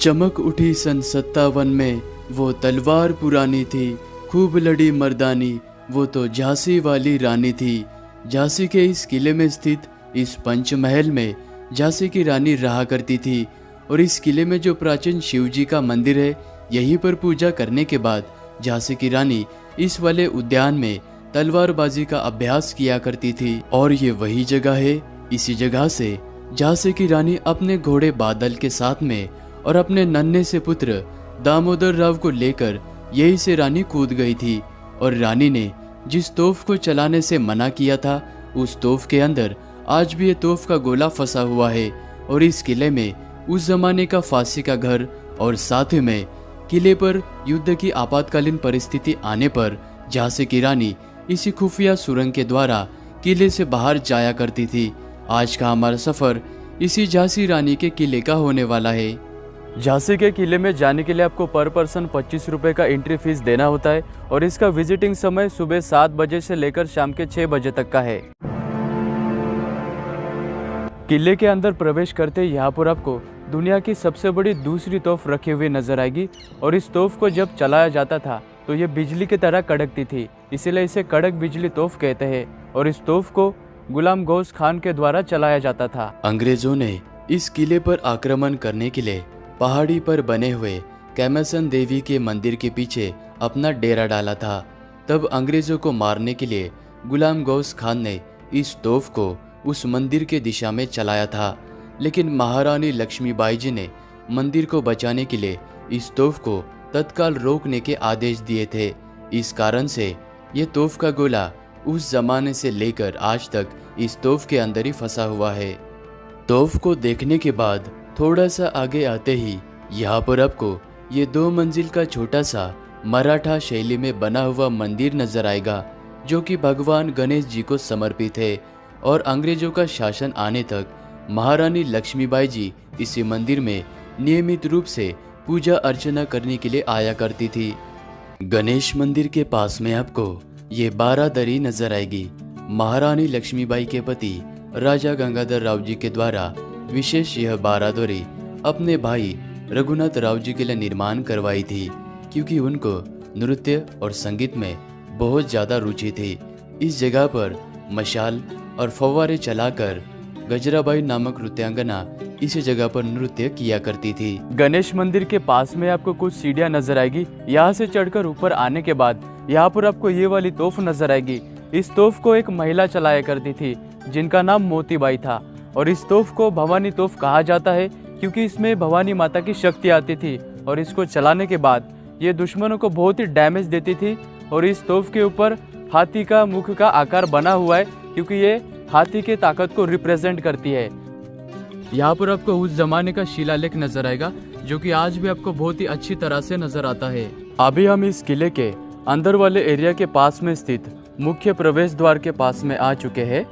चमक उठी सन 57 में, वो तलवार पुरानी थी, खूब लड़ी मर्दानी, वो तो झांसी वाली रानी थी। झांसी के इस किले में स्थित इस पंचमहल में झांसी की रानी रहा करती थी। और इस किले में जो प्राचीन शिव जी का मंदिर है, यहीं पर पूजा करने के बाद झांसी की रानी इस वाले उद्यान में तलवारबाजी का अभ्यास किया करती थी। और ये वही जगह है, इसी जगह से झांसी की रानी अपने घोड़े बादल के साथ में और अपने नन्हे से पुत्र दामोदर राव को लेकर यही से रानी कूद गई थी। और रानी ने जिस तोफ को चलाने से मना किया था, उस तोफ के अंदर आज भी ये तोफ का गोला फंसा हुआ है। और इस किले में उस जमाने का फांसी का घर, और साथ ही में किले पर युद्ध की आपातकालीन परिस्थिति आने पर झांसी की रानी इसी खुफिया सुरंग के द्वारा किले से बाहर जाया करती थी। आज का हमारा सफर इसी झांसी रानी के किले का होने वाला है। झांसी के किले में जाने के लिए आपको पर पर्सन 25 रुपये का एंट्री फीस देना होता है। और इसका विजिटिंग समय सुबह 7 बजे से लेकर शाम के 6 बजे तक का है। किले के अंदर प्रवेश करते ही यहाँ पर आपको दुनिया की सबसे बड़ी दूसरी तोफ रखी हुई नजर आएगी। और इस तोफ को जब चलाया जाता था तो ये बिजली की तरह कड़कती थी, इसीलिए इसे कड़क बिजली तोफ कहते हैं। और इस तोफ को गुलाम गौस खान के द्वारा चलाया जाता था। अंग्रेजों ने इस किले पर आक्रमण करने के लिए पहाड़ी पर बने हुए कैमसन देवी के मंदिर के पीछे अपना डेरा डाला था। तब अंग्रेजों को मारने के लिए गुलाम गौस खान ने इस तोफ को उस मंदिर के दिशा में चलाया था। लेकिन महारानी लक्ष्मीबाई जी ने मंदिर को बचाने के लिए इस तोफ को तत्काल रोकने के आदेश दिए थे। इस कारण से ये तोफ का गोला उस जमाने से लेकर आज तक इस तोफ के अंदर ही फंसा हुआ है। तोफ को देखने के बाद थोड़ा सा आगे आते ही यहाँ पर आपको ये 2 मंजिल का छोटा सा मराठा शैली में बना हुआ मंदिर नजर आएगा, जो कि भगवान गणेश जी को समर्पित है। और अंग्रेजों का शासन आने तक महारानी लक्ष्मीबाई जी इसी मंदिर में नियमित रूप से पूजा अर्चना करने के लिए आया करती थी। गणेश मंदिर के पास में आपको ये 12 दरी नजर आएगी। महारानी लक्ष्मीबाई के पति राजा गंगाधर राव जी के द्वारा विशेष यह 12 दरी अपने भाई रघुनाथ राव जी के लिए निर्माण करवाई थी, क्योंकि उनको नृत्य और संगीत में बहुत ज्यादा रुचि थी। इस जगह पर मशाल और फव्वारे चलाकर गजराबाई नामक नृत्यांगना इसी जगह पर नृत्य किया करती थी। गणेश मंदिर के पास में आपको कुछ सीढ़ियां नजर आएगी। यहाँ से चढ़कर ऊपर आने के बाद यहाँ पर आपको ये वाली तोफ नजर आएगी। इस तोफ को एक महिला चलाया करती थी, जिनका नाम मोतीबाई था। और इस तोफ को भवानी तोफ कहा जाता है, क्योंकि इसमें भवानी माता की शक्ति आती थी। और इसको चलाने के बाद ये दुश्मनों को बहुत ही डैमेज देती थी। और इस तोफ के ऊपर हाथी का मुख का आकार बना हुआ है, क्योंकि ये हाथी के ताकत को रिप्रेजेंट करती है। यहाँ पर आपको उस जमाने का शिलालेख नजर आएगा, जो कि आज भी आपको बहुत ही अच्छी तरह से नजर आता है। अभी हम इस किले के अंदर वाले एरिया के पास में स्थित मुख्य प्रवेश द्वार के पास में आ चुके हैं।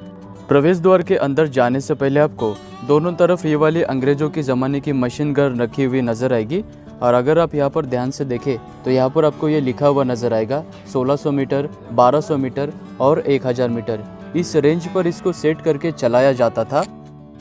प्रवेश द्वार के अंदर जाने से पहले आपको दोनों तरफ ये वाली अंग्रेजों के ज़माने की मशीन गन रखी हुई नज़र आएगी। और अगर आप यहाँ पर ध्यान से देखें तो यहाँ पर आपको ये लिखा हुआ नज़र आएगा 1600 मीटर, 1200 मीटर और 1000 मीटर। इस रेंज पर इसको सेट करके चलाया जाता था।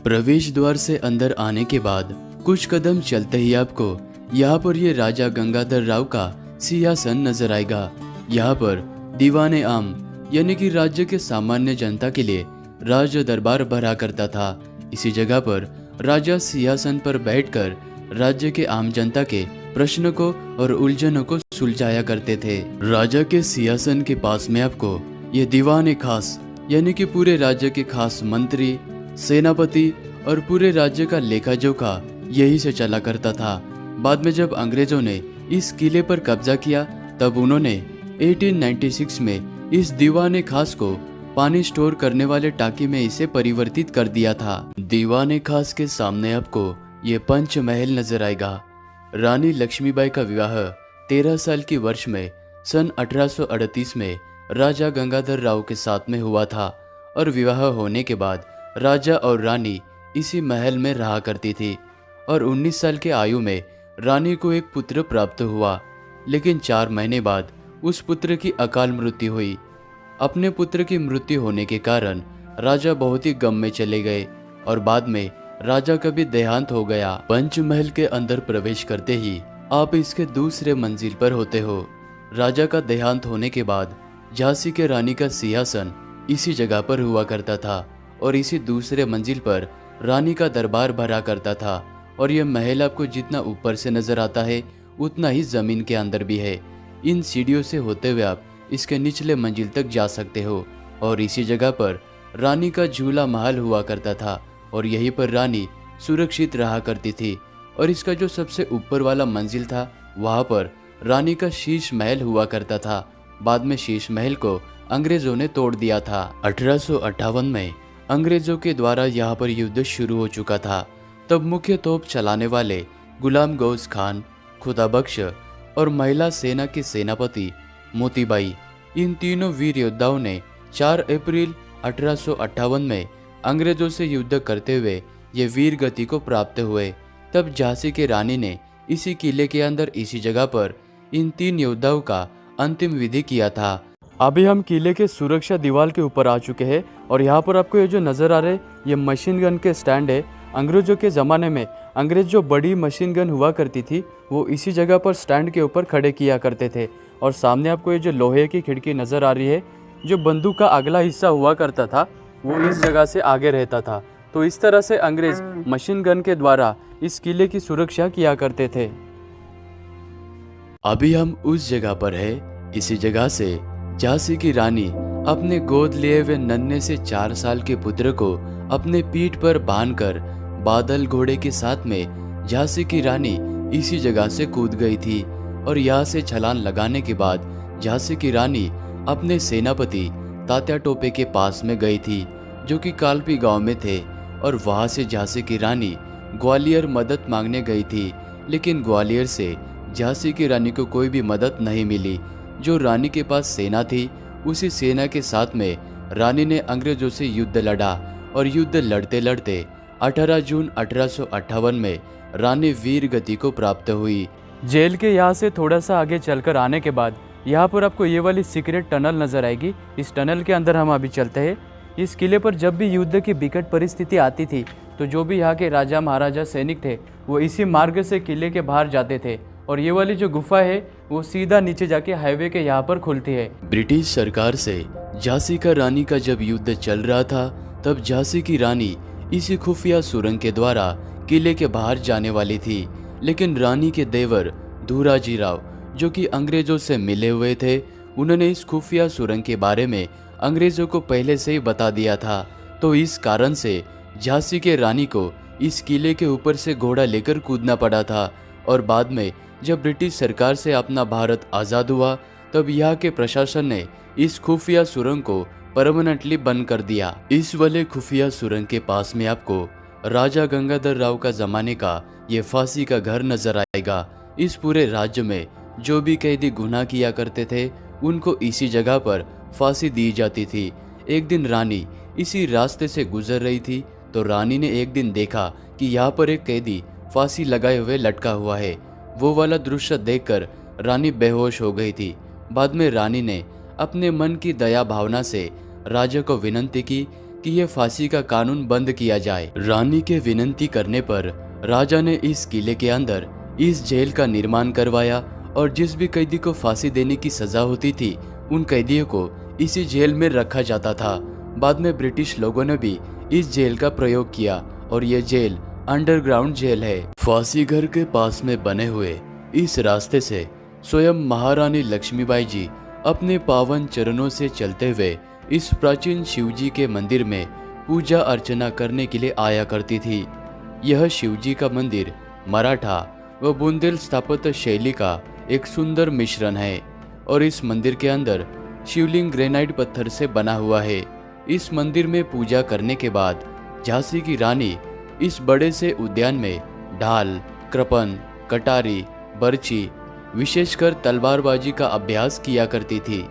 प्रवेश द्वार से अंदर आने के बाद कुछ कदम चलते ही आपको यहाँ पर ये राजा गंगाधर राव का सिंहासन नजर आएगा। यहाँ पर दीवाने आम यानी कि राज्य के सामान्य जनता के लिए राज दरबार भरा करता था। इसी जगह पर राजा सिंहासन पर बैठकर राज्य के आम जनता के प्रश्नों को और उलझनों को सुलझाया करते थे। राजा के सिंहासन के पास में आपको ये दीवाने खास यानी कि पूरे राज्य के खास मंत्री, सेनापति और पूरे राज्य का लेखा जोखा यही से चला करता था। बाद में जब अंग्रेजों ने इस किले पर कब्जा किया, तब उन्होंने 1896 में इस दीवाने खास को पानी स्टोर करने वाले टाकी में इसे परिवर्तित कर दिया था। दीवाने खास के सामने आपको ये पंचमहल नजर आएगा। रानी लक्ष्मीबाई का विवाह 13 साल की वर्ष में सन 1838 में राजा गंगाधर राव के साथ में हुआ था। और विवाह होने के बाद राजा और रानी इसी महल में रहा करती थी। और 19 साल के आयु में रानी को एक पुत्र प्राप्त हुआ, लेकिन 4 महीने बाद उस पुत्र की अकाल मृत्यु हुई। अपने पुत्र की मृत्यु होने के कारण राजा बहुत ही गम में चले गए और बाद में राजा का भी देहांत हो गया। पंचमहल के अंदर प्रवेश करते ही आप इसके दूसरे मंजिल पर होते हो। राजा का देहांत होने के बाद झांसी के रानी का सिंहासन इसी जगह पर हुआ करता था और इसी दूसरे मंजिल पर रानी का दरबार भरा करता था। और यह महल आपको जितना ऊपर से नजर आता है उतना ही जमीन के अंदर भी है। इन सीढ़ियों से होते हुए आप इसके निचले मंजिल तक जा सकते हो और इसी जगह पर रानी का झूला महल हुआ करता था और यहीं पर रानी सुरक्षित रहा करती थी। और इसका जो सबसे ऊपर वाला मंजिल था वहां पर रानी का शीश महल हुआ करता था। बाद में शीश महल को अंग्रेजों ने तोड़ दिया था। 1858 में अंग्रेजों के द्वारा यहाँ पर युद्ध शुरू हो चुका था। तब मुख्य तोप चलाने वाले गुलाम गौस खान, खुदा बख्श और महिला सेना के सेनापति मोतीबाई, इन तीनों वीर योद्धाओं ने 4 अप्रैल 1858 में अंग्रेजों से युद्ध करते हुए ये वीर गति को प्राप्त हुए। तब झांसी के रानी ने इसी किले के अंदर इसी जगह पर इन 3 योद्धाओं का अंतिम विधि किया था। अभी हम किले के सुरक्षा दीवार के ऊपर आ चुके हैं और यहाँ पर आपको ये जो नज़र आ रहे हैं ये मशीन गन के स्टैंड है। अंग्रेजों के ज़माने में अंग्रेज जो बड़ी मशीन गन हुआ करती थी वो इसी जगह पर स्टैंड के ऊपर खड़े किया करते थे। और सामने आपको ये जो लोहे की खिड़की नज़र आ रही है, जो बंदूक का अगला हिस्सा हुआ करता था वो इस जगह से आगे रहता था। तो इस तरह से अंग्रेज मशीन गन के द्वारा इस किले की सुरक्षा किया करते थे। अभी हम उस जगह पर है। इसी जगह से झांसी की रानी अपने गोद लिए हुए नन्हे से 4 साल के पुत्र को अपने पीठ पर बांधकर बादल घोड़े के साथ में झांसी की रानी इसी जगह से कूद गई थी। और यहाँ से छलांग लगाने के बाद झांसी की रानी अपने सेनापति तात्या टोपे के पास में गई थी जो कि कालपी गांव में थे। और वहां से झांसी की रानी ग्वालियर मदद मांगने गई थी, लेकिन ग्वालियर से झांसी की रानी को कोई भी मदद नहीं मिली। जो रानी के पास सेना थी उसी सेना के साथ में रानी ने अंग्रेजों से युद्ध लड़ा और युद्ध लड़ते लड़ते 18 जून 1858 में रानी वीर गति को प्राप्त हुई। जेल के यहाँ से थोड़ा सा आगे चलकर आने के बाद यहाँ पर आपको ये वाली सीक्रेट टनल नजर आएगी। इस टनल के अंदर हम अभी चलते हैं। इस किले पर जब भी युद्ध की विकट परिस्थिति आती थी तो जो भी यहाँ के राजा महाराजा सैनिक थे वो इसी मार्ग से किले के बाहर जाते थे। और ये वाली जो गुफा है वो सीधा नीचे जाके हाईवे के यहाँ पर खुलती है। ब्रिटिश सरकार से झांसी का रानी का जब युद्ध चल रहा था तब झांसी की रानी इसी खुफिया सुरंग के द्वारा किले के बाहर जाने वाली थी। लेकिन रानी के देवर धूराजी राव जो कि अंग्रेजों से मिले हुए थे, उन्होंने इस खुफिया सुरंग के बारे में अंग्रेजों को पहले से ही बता दिया था। तो इस कारण से झांसी के रानी को इस किले के ऊपर से घोड़ा लेकर कूदना पड़ा था। और बाद में जब ब्रिटिश सरकार से अपना भारत आज़ाद हुआ तब यहाँ के प्रशासन ने इस खुफिया सुरंग को परमानेंटली बंद कर दिया। इस वाले खुफिया सुरंग के पास में आपको राजा गंगाधर राव का जमाने का ये फांसी का घर नजर आएगा। इस पूरे राज्य में जो भी कैदी गुनाह किया करते थे उनको इसी जगह पर फांसी दी जाती थी। एक दिन रानी इसी रास्ते से गुजर रही थी तो रानी ने एक दिन देखा कि यहाँ पर एक कैदी फांसी लगाए हुए लटका हुआ है। वो वाला दृश्य देखकर रानी बेहोश हो गई थी। बाद में रानी ने अपने मन की दया भावना से राजा को विनती की कि यह फांसी का कानून बंद किया जाए। रानी के विनती करने पर राजा ने इस किले के अंदर इस जेल का निर्माण करवाया और जिस भी कैदी को फांसी देने की सजा होती थी उन कैदियों को इसी जेल में रखा जाता था। बाद में ब्रिटिश लोगों ने भी इस जेल का प्रयोग किया और ये जेल अंडरग्राउंड जेल है। फांसी घर के पास में बने हुए इस रास्ते से स्वयं महारानी लक्ष्मीबाई जी अपने पावन चरणों से चलते हुए इस प्राचीन शिवजी के मंदिर में पूजा अर्चना करने के लिए आया करती थी। यह शिवजी का मंदिर मराठा व बुंदेल स्थापत्य शैली का एक सुंदर मिश्रण है और इस मंदिर के अंदर शिवलिंग ग्रेनाइट पत्थर से बना हुआ है। इस मंदिर में पूजा करने के बाद झांसी की रानी इस बड़े से उद्यान में ढाल, कृपन, कटारी, बर्छी, विशेषकर तलवारबाजी का अभ्यास किया करती थी।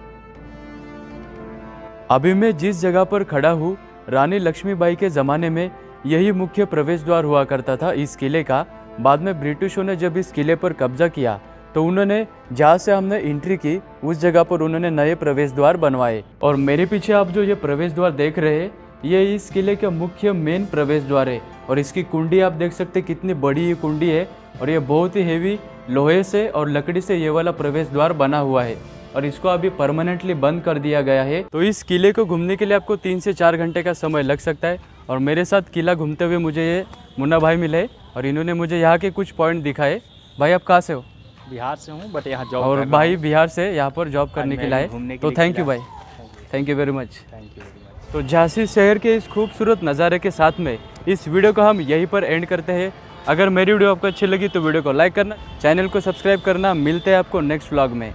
अभी मैं जिस जगह पर खड़ा हूँ रानी लक्ष्मीबाई के ज़माने में यही मुख्य प्रवेश द्वार हुआ करता था इस किले का। बाद में ब्रिटिशों ने जब इस किले पर कब्जा किया तो उन्होंने जहाँ से हमने एंट्री की उस जगह पर उन्होंने नए प्रवेश द्वार बनवाए। और मेरे पीछे आप जो ये प्रवेश द्वार देख रहे हैं ये इस किले के मुख्य मेन प्रवेश द्वार है और इसकी कुंडी आप देख सकते हैं कितनी बड़ी ये कुंडी है और ये बहुत ही हेवी लोहे से और लकड़ी से ये वाला प्रवेश द्वार बना हुआ है और इसको अभी परमानेंटली बंद कर दिया गया है। तो इस किले को घूमने के लिए आपको 3 से 4 घंटे का समय लग सकता है और मेरे साथ किला घूमते हुए मुझे ये मुन्ना भाई मिले और इन्होंने मुझे यहाँ के कुछ पॉइंट दिखाए। भाई आप कहाँ से हो? बिहार से हूँ बट यहाँ जॉब और भाई बिहार से यहाँ पर जॉब करने के लिए आए, घूमने के तो लिए थैंक यू किला। भाई, thank you very much. Thank you very much. तो झांसी शहर के इस खूबसूरत नज़ारे के साथ में इस वीडियो को हम यहीं पर एंड करते हैं। अगर मेरी वीडियो आपको अच्छी लगी तो वीडियो को लाइक करना, चैनल को सब्सक्राइब करना। मिलते हैं आपको नेक्स्ट व्लॉग में।